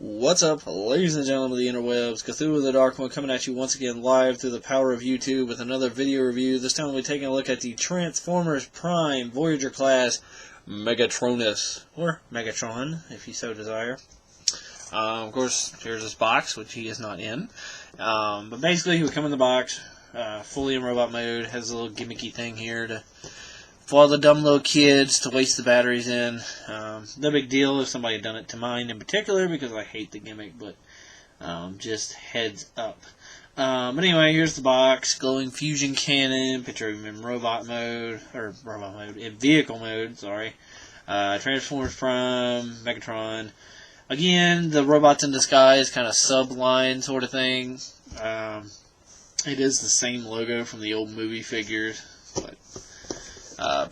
What's up, ladies and gentlemen of the interwebs? Cthulhu the Dark One coming at you once again live through the power of YouTube with another video review. This time we're taking a look at the Transformers Prime Voyager class Megatronus, or Megatron, if you so desire. Of course, here's this box, which he is not in. But basically, he would come in the box, fully in robot mode, has a little gimmicky thing here for all the dumb little kids to waste the batteries in. No big deal if somebody had done it to mine in particular, because I hate the gimmick, but just heads up. But anyway, here's the box. Glowing fusion cannon, picture of him in vehicle mode, sorry. Transformers Prime, Megatron. Again, the robots in disguise, kind of sub-line sort of thing. It is the same logo from the old movie figures, but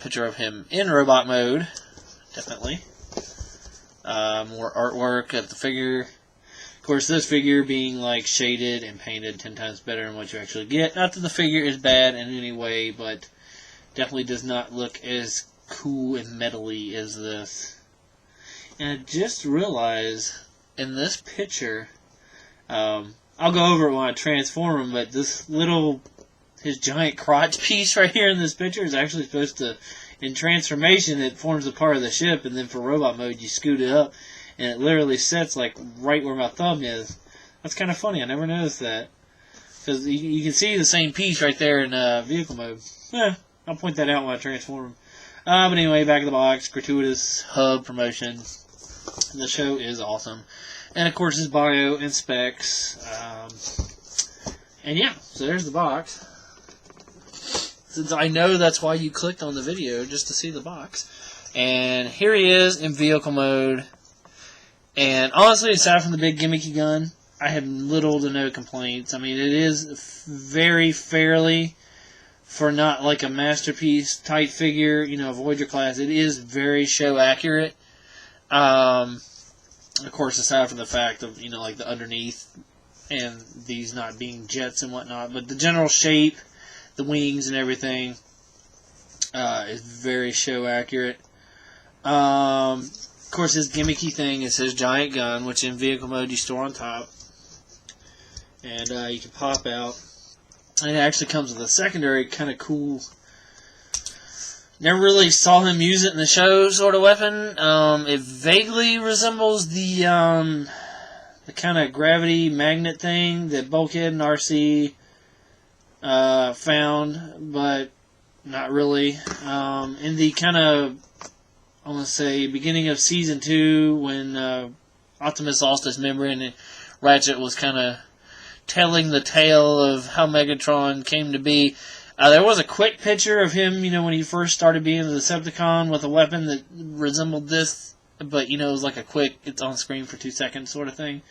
picture of him in robot mode, definitely. More artwork at the figure. Of course, this figure being like shaded and painted 10 times better than what you actually get. Not that the figure is bad in any way, but definitely does not look as cool and metally as this. And I just realized in this picture, I'll go over it when I transform him, but this his giant crotch piece right here in this picture is actually supposed to, in transformation, it forms a part of the ship, and then for robot mode, you scoot it up, and it literally sits like right where my thumb is. That's kind of funny. I never noticed that. Because you can see the same piece right there in vehicle mode. I'll point that out when I transform him. But anyway, back of the box, gratuitous hub promotion. The show is awesome. And of course, his bio and specs. And yeah, so there's the box. Since I know that's why you clicked on the video, just to see the box. And here he is in vehicle mode. And honestly, aside from the big gimmicky gun, I have little to no complaints. I mean, it is very fairly, for not like a masterpiece type figure, Voyager class, it is very show accurate. Of course, aside from the fact of, like the underneath and these not being jets and whatnot, but the general shape, the wings and everything, is very show accurate. Of course, his gimmicky thing is his giant gun, which in vehicle mode you store on top, and you can pop out. And it actually comes with a secondary kind of cool. Never really saw him use it in the show sort of weapon. It vaguely resembles the kind of gravity magnet thing that Bulkhead and RC found, but not really. In the kind of, I want to say, beginning of Season 2, when Optimus lost his memory and Ratchet was kind of telling the tale of how Megatron came to be, there was a quick picture of him, when he first started being a Decepticon with a weapon that resembled this, but, it was like a quick, it's on screen for 2 seconds sort of thing.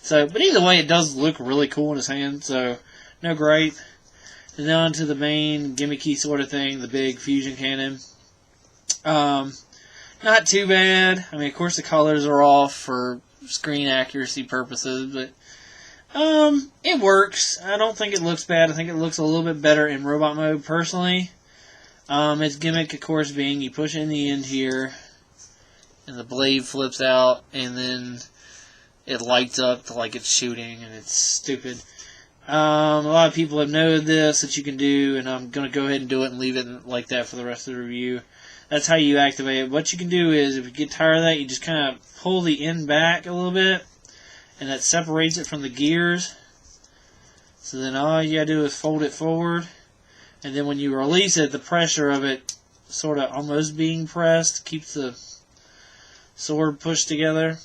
So, but either way, it does look really cool in his hand, so, no gripe. And then on to the main gimmicky sort of thing, the big fusion cannon. Not too bad. I mean, of course the colors are off for screen accuracy purposes, but it works. I don't think it looks bad. I think it looks a little bit better in robot mode, personally. Its gimmick, of course, being you push it in the end here, and the blade flips out, and then it lights up like it's shooting, and it's stupid. A lot of people have noted this that you can do, and I'm going to go ahead and do it and leave it like that for the rest of the review. That's how you activate it. What you can do is, if you get tired of that, you just kind of pull the end back a little bit, and that separates it from the gears. So then all you gotta do is fold it forward, and then when you release it, the pressure of it sort of almost being pressed keeps the sword pushed together.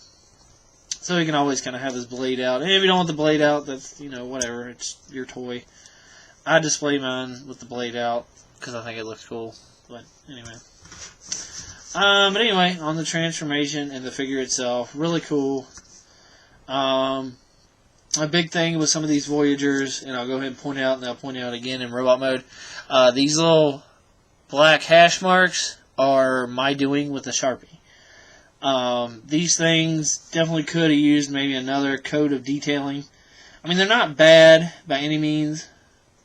So he can always kind of have his blade out. And if you don't want the blade out, that's, whatever. It's your toy. I display mine with the blade out because I think it looks cool. But anyway. On the transformation and the figure itself, really cool. A big thing with some of these Voyagers, and I'll go ahead and point out, and I'll point out again in robot mode, these little black hash marks are my doing with the Sharpie. These things definitely could have used maybe another coat of detailing. I mean, they're not bad by any means.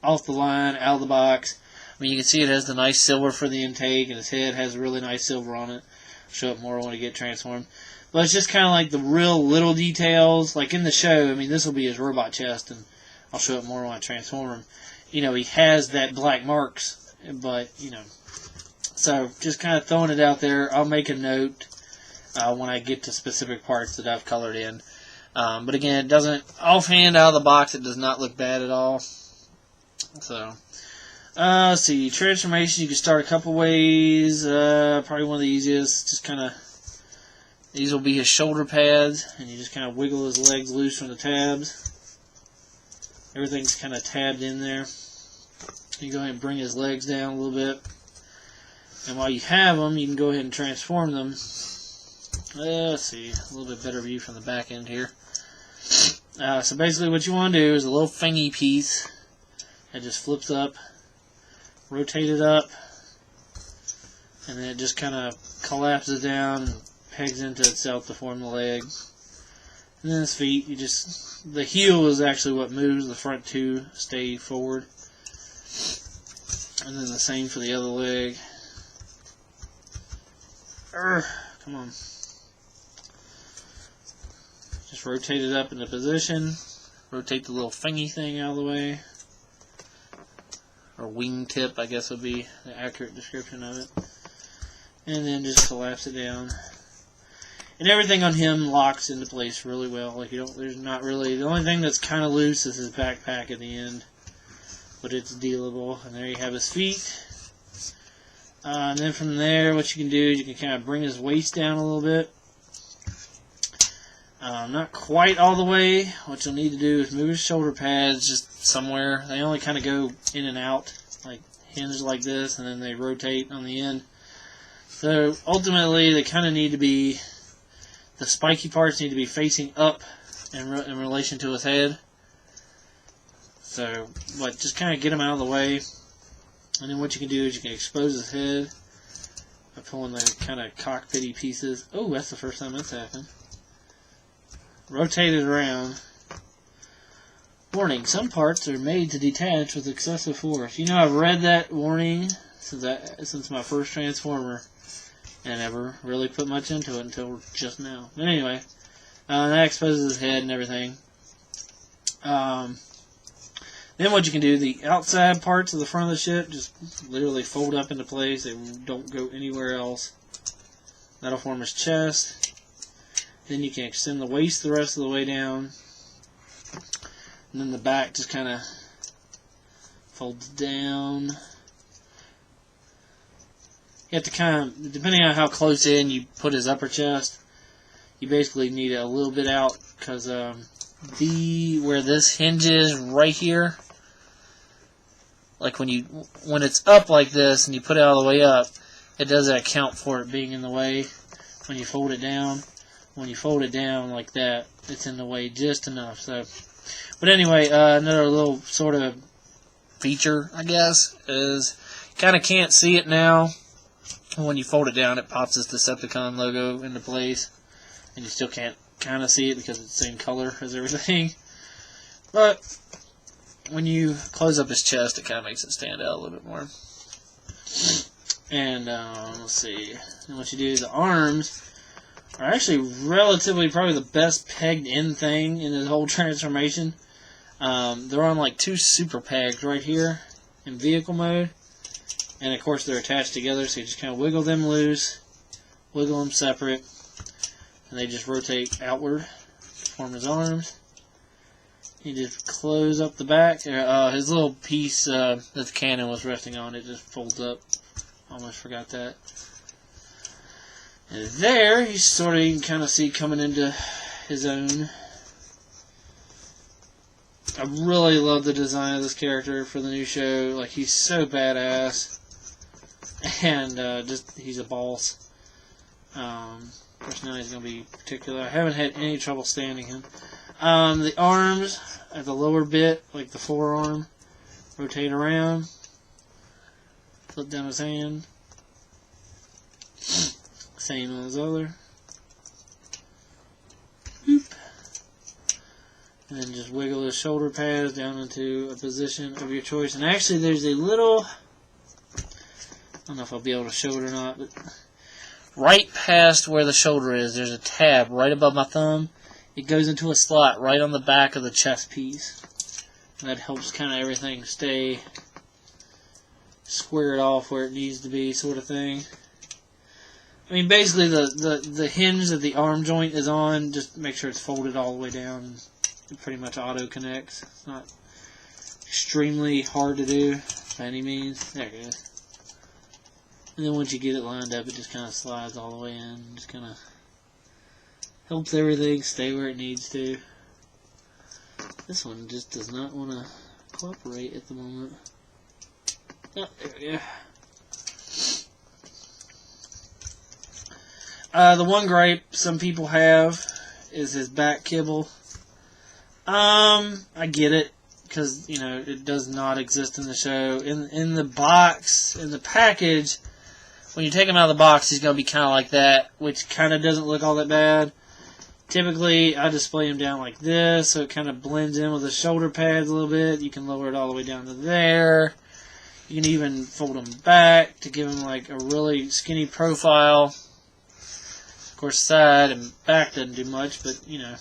Off the line, out of the box. I mean, you can see it has the nice silver for the intake, and his head has really nice silver on it. I'll show it more when I get transformed. But it's just kind of like the real little details. Like in the show, I mean, this will be his robot chest, and I'll show it more when I transform him. You know, he has that black marks, but, you know. So, just kind of throwing it out there. I'll make a note when I get to specific parts that I've colored in. But again, it doesn't, offhand out of the box, it does not look bad at all. So, let's see, transformation, you can start a couple ways. Probably one of the easiest, just kind of, these will be his shoulder pads, and you just kind of wiggle his legs loose from the tabs. Everything's kind of tabbed in there. You go ahead and bring his legs down a little bit. And while you have them, you can go ahead and transform them. Let's see, a little bit better view from the back end here. So basically what you want to do is a little thingy piece that just flips up, rotate it up, and then it just kind of collapses down and pegs into itself to form the leg. And then his feet, you just, the heel is actually what moves, the front two stay forward. And then the same for the other leg. Come on. Just rotate it up into position. Rotate the little thingy thing out of the way. Or wingtip, I guess would be the accurate description of it. And then just collapse it down. And everything on him locks into place really well. Like you don't, there's not really, the only thing that's kind of loose is his backpack at the end. But it's dealable. And there you have his feet. And then from there, what you can do is you can kind of bring his waist down a little bit. Not quite all the way. What you'll need to do is move his shoulder pads just somewhere. They only kind of go in and out, like hinge like this, and then they rotate on the end. So ultimately, they kind of need to be, the spiky parts need to be facing up in relation to his head. So, but just kind of get them out of the way. And then what you can do is you can expose his head by pulling the kind of cockpity pieces. Oh, that's the first time that's happened. Rotate it around. Warning, some parts are made to detach with excessive force. You know, I've read that warning since my first Transformer, and never really put much into it until just now. But anyway, that exposes his head and everything. Then what you can do, the outside parts of the front of the ship just literally fold up into place. They don't go anywhere else. That'll form his chest. Then you can extend the waist the rest of the way down. And then the back just kind of folds down. You have to kind of, depending on how close in you put his upper chest, you basically need it a little bit out, because where this hinges right here, like when it's up like this and you put it all the way up, it doesn't account for it being in the way when you fold it down. When you fold it down like that, it's in the way just enough. So, but anyway, another little sort of feature, I guess, is you kind of can't see it now. When you fold it down, it pops this Decepticon logo into place, and you still can't kind of see it because it's the same color as everything. But when you close up his chest, it kind of makes it stand out a little bit more. And let's see, and what you do, the arms are actually relatively probably the best pegged in thing in this whole transformation. They're on like two super pegs right here in vehicle mode. And of course they're attached together, so you just kind of wiggle them loose, wiggle them separate, and they just rotate outward to form his arms. You just close up the back. His little piece that the cannon was resting on, it just folds up. Almost forgot that. And there, you can kind of see coming into his own. I really love the design of this character for the new show. Like, he's so badass. And he's a boss. Of course, now he's going to be particular. I haven't had any trouble standing him. The arms at the lower bit, like the forearm, rotate around. Flip down his hand. Same on his other. Boop. And then just wiggle his shoulder pads down into a position of your choice. And actually, there's a little, I don't know if I'll be able to show it or not, but right past where the shoulder is, there's a tab right above my thumb. It goes into a slot right on the back of the chest piece. And that helps kind of everything stay squared off where it needs to be, sort of thing. I mean, basically the hinge that the arm joint is on, just make sure it's folded all the way down, and it pretty much auto connects. It's not extremely hard to do by any means. There it is. And then once you get it lined up, it just kind of slides all the way in. Just kind of helps everything stay where it needs to. This one just does not want to cooperate at the moment. Oh, there we go. The one gripe some people have is his back kibble. I get it, because, you know, it does not exist in the show. In the box, in the package, when you take him out of the box, he's going to be kind of like that, which kind of doesn't look all that bad. Typically, I display him down like this, so it kind of blends in with the shoulder pads a little bit. You can lower it all the way down to there. You can even fold him back to give him like a really skinny profile. Of course, side and back doesn't do much, but, you know.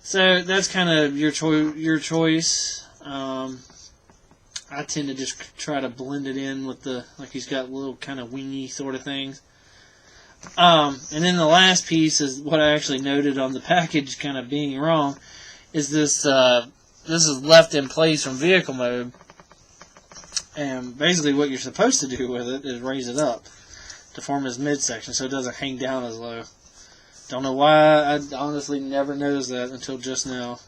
So, that's kind of your choice. I tend to just try to blend it in with the, like he's got little kind of wingy sort of things. And then the last piece is what I actually noted on the package kind of being wrong, is this, this is left in place from vehicle mode. And basically what you're supposed to do with it is raise it up to form his midsection so it doesn't hang down as low. Don't know why, I honestly never noticed that until just now.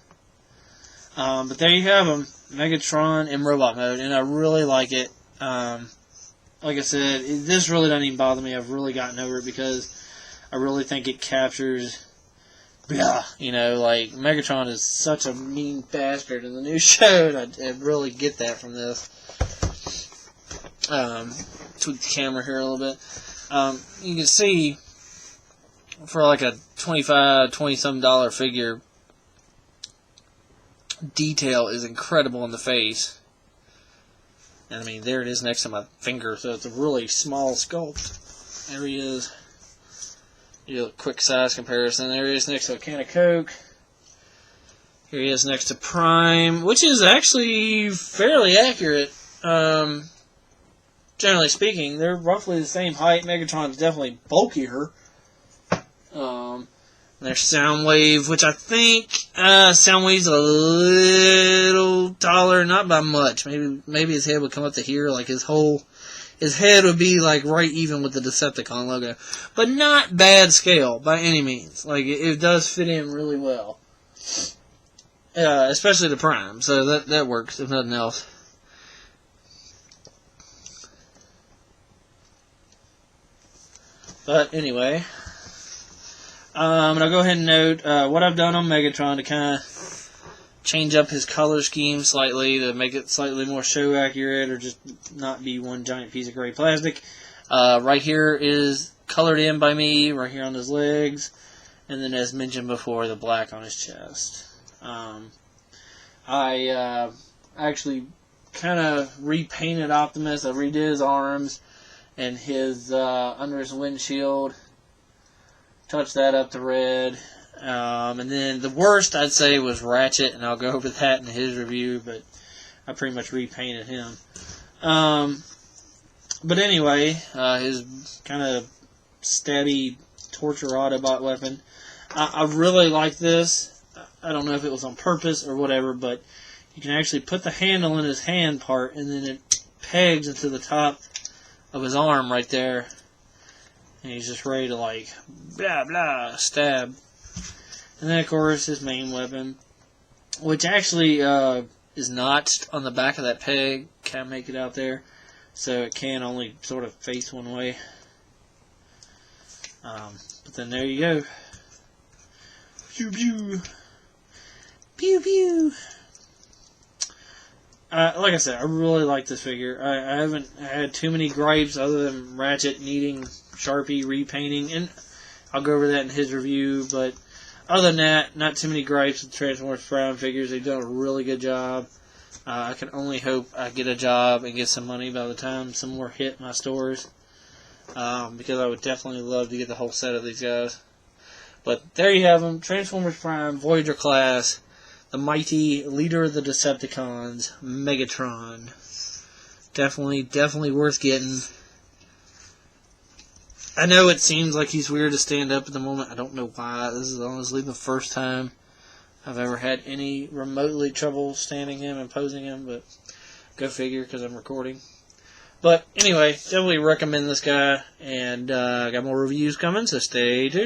But there you have him, Megatron in robot mode, and I really like it. Like I said, this really doesn't even bother me. I've really gotten over it because I really think it captures, you know, like, Megatron is such a mean bastard in the new show, and I really get that from this. Tweak the camera here a little bit. You can see, for like a $20-some figure, detail is incredible in the face. And I mean, there it is next to my finger, so it's a really small sculpt. There he is. You do a quick size comparison. There he is next to a can of Coke. Here he is next to Prime, which is actually fairly accurate. Generally speaking, they're roughly the same height. Megatron's definitely bulkier. There's Soundwave, which I think Soundwave's a little taller, not by much. Maybe his head would come up to here, like his head would be like right even with the Decepticon logo, but not bad scale by any means. Like it does fit in really well, especially the Prime. So that works if nothing else. But anyway. And I'll go ahead and note what I've done on Megatron to kind of change up his color scheme slightly to make it slightly more show accurate or just not be one giant piece of gray plastic. Right here is colored in by me, right here on his legs, and then as mentioned before, the black on his chest. I actually kind of repainted Optimus. I redid his arms and his under his windshield. Touch that up to red. And then the worst, I'd say, was Ratchet, and I'll go over that in his review, but I pretty much repainted him. But anyway, his kind of stabby torture Autobot weapon. I really like this. I don't know if it was on purpose or whatever, but you can actually put the handle in his hand part, and then it pegs into the top of his arm right there. And he's just ready to, like, blah, blah, stab. And then, of course, his main weapon, which actually is notched on the back of that peg. Can't make it out there. So it can only sort of face one way. But then there you go. Pew, pew. Pew, pew. Like I said, I really like this figure. I haven't had too many gripes other than Ratchet needing Sharpie repainting, and I'll go over that in his review, but other than that, not too many gripes with Transformers Prime figures. They've done a really good job. I can only hope I get a job and get some money by the time some more hit my stores. because I would definitely love to get the whole set of these guys. But there you have them, Transformers Prime, Voyager class, the mighty leader of the Decepticons, Megatron. Definitely worth getting. I know it seems like he's weird to stand up at the moment. I don't know why. This is honestly the first time I've ever had any remotely trouble standing him and posing him, but go figure, because I'm recording. But anyway, definitely recommend this guy, and I got more reviews coming, so stay tuned.